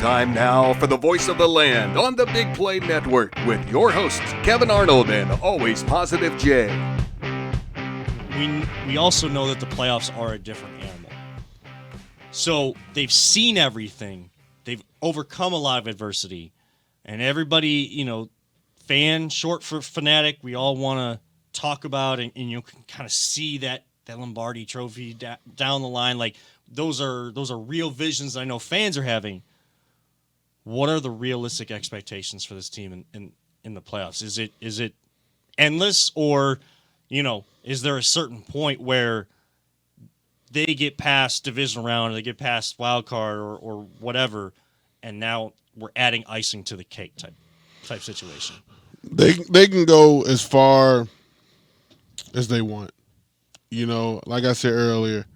Time now for the voice of the land on the Big Play Network with your hosts, Kevin Arnold and Always Positive Jay. We also know that the playoffs are a different animal. So they've seen everything. They've overcome a lot of adversity. And everybody, fan, short for fanatic, we all want to talk about and you can kind of see that Lombardi trophy down the line. Like those are real visions I know fans are having. What are the realistic expectations for this team in the playoffs? Is it endless, or is there a certain point where they get past division round, or they get past wild card, or whatever, and now we're adding icing to the cake type situation? They can go as far as they want. Like I said earlier,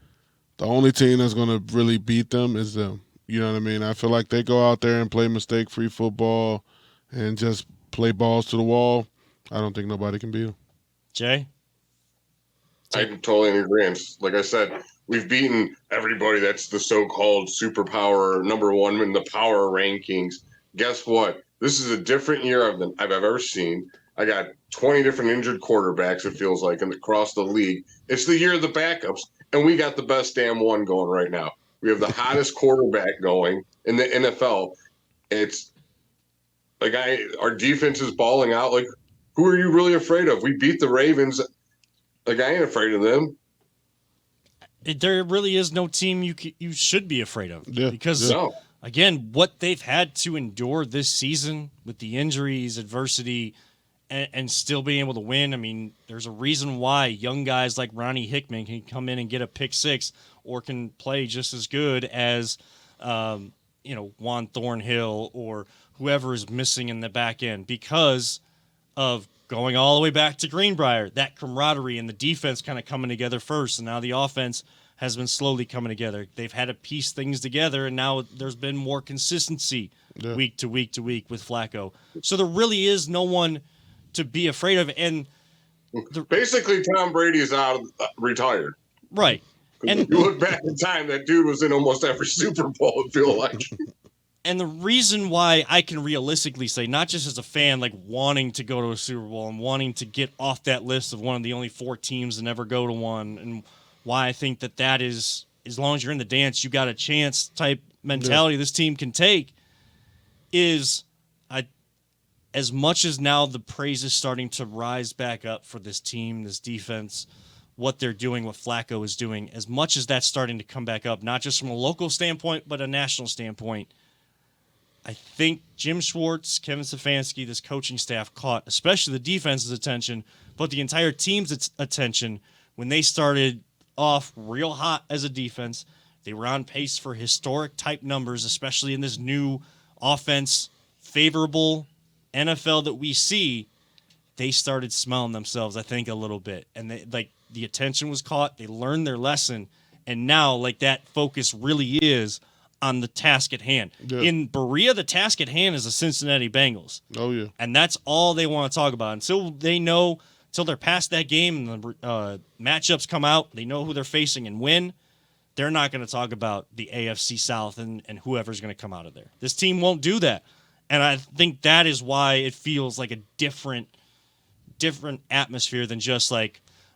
the only team that's going to really beat them is them. You know what I mean? I feel like they go out there and play mistake-free football and just play balls to the wall. I don't think nobody can beat them. Jay? I'm totally in agreement. Like I said, we've beaten everybody that's the so-called superpower number one in the power rankings. Guess what? This is a different year than I've ever seen. I got 20 different injured quarterbacks, it feels like, across the league. It's the year of the backups, and we got the best damn one going right now. We have the hottest quarterback going in the NFL. It's like our defense is balling out. Like, who are you really afraid of? We beat the Ravens. Like, I ain't afraid of them. There really is no team you should be afraid of. Yeah, because, again, what they've had to endure this season with the injuries, adversity, and still being able to win. I mean, there's a reason why young guys like Ronnie Hickman can come in and get a pick six or can play just as good as, Juan Thornhill or whoever is missing in the back end because of going all the way back to Greenbrier, that camaraderie and the defense kind of coming together first, and now the offense has been slowly coming together. They've had to piece things together, and now there's been more consistency week to week to week with Flacco. So there really is no one to be afraid of. And basically, Tom Brady is retired. Right. And you look back in time, that dude was in almost every Super Bowl, it feels like. And the reason why I can realistically say, not just as a fan, like wanting to go to a Super Bowl and wanting to get off that list of one of the only 4 teams to never go to one, and why I think that is, as long as you're in the dance, you got a chance type mentality this team can take, is as much as now the praise is starting to rise back up for this team, this defense, what they're doing, what Flacco is doing, as much as that's starting to come back up, not just from a local standpoint, but a national standpoint, I think Jim Schwartz, Kevin Stefanski, this coaching staff caught, especially the defense's attention, but the entire team's attention when they started off real hot as a defense. They were on pace for historic type numbers, especially in this new offense, favorable NFL that we see. They started smelling themselves, I think, a little bit. And the attention was caught. They learned their lesson. And now, that focus really is on the task at hand. Yeah. In Berea, the task at hand is the Cincinnati Bengals. Oh, yeah. And that's all they want to talk about. Until they're past that game and the matchups come out, they know who they're facing and win, they're not going to talk about the AFC South and whoever's going to come out of there. This team won't do that. And I think that is why it feels like a different atmosphere than just I'm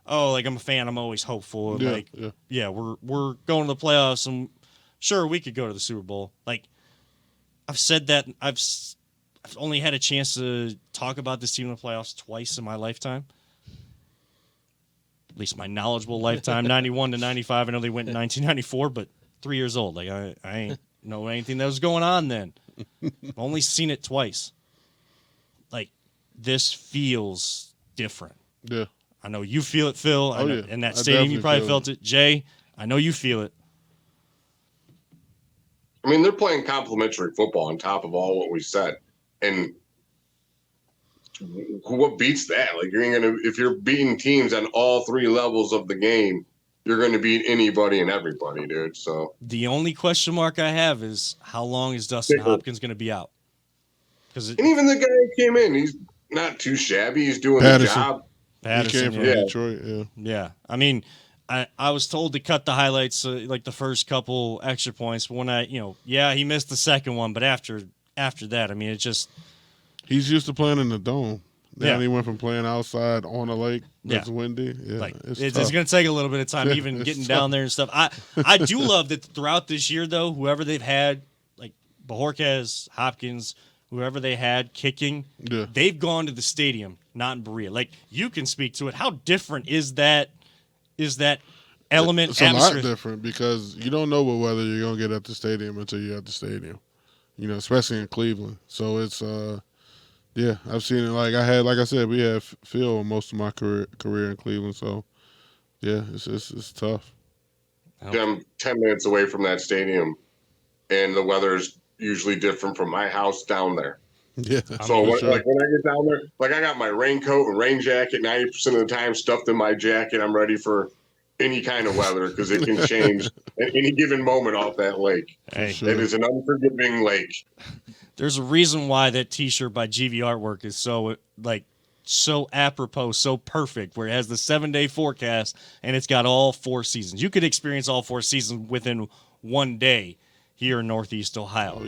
a fan, I'm always hopeful. And we're going to the playoffs, and sure, we could go to the Super Bowl. I've said that. I've only had a chance to talk about this team in the playoffs twice in my lifetime. At least my knowledgeable lifetime, 91 to 95. I know they went in 1994, but 3 years old. I ain't know anything that was going on then. I've only seen it twice. This feels different. Yeah. I know you feel it, Phil. In that stadium, you probably felt it. Jay, I know you feel it. I mean, they're playing complimentary football on top of all what we said. And what beats that? If you're beating teams on all 3 levels of the game, you're going to beat anybody and everybody, dude. So the only question mark I have is how long is Dustin Hopkins going to be out? And even the guy who came in, he's not too shabby. He's doing the job. Patterson. He came from Detroit, Yeah. I mean, I was told to cut the highlights like the first couple extra points, but when he missed the second one, but after that, I mean, it just he's used to playing in the dome. Yeah. Then he went from playing outside on a lake that's windy. Yeah, like it's going to take a little bit of time, even getting down there and stuff. I do love that throughout this year, though, whoever they've had, like Bojorquez, Hopkins, whoever they had kicking, they've gone to the stadium, not in Berea. Like, you can speak to it. How different is that element? It's a lot different because you don't know what weather you're going to get at the stadium until you're at the stadium, especially in Cleveland. So it's yeah, I've seen it. Like I said, we had Phil most of my career in Cleveland. So yeah, it's tough. I'm 10 minutes away from that stadium, and the weather's usually different from my house down there. Yeah. So when I get down there, like I got my raincoat and rain jacket 90% of the time stuffed in my jacket. I'm ready for any kind of weather because it can change at any given moment off that lake. Hey, It is an unforgiving lake. There's a reason why that T-shirt by GV Artwork is so apropos, so perfect, where it has the 7-day forecast and it's got all 4 seasons. You could experience all 4 seasons within one day here in Northeast Ohio.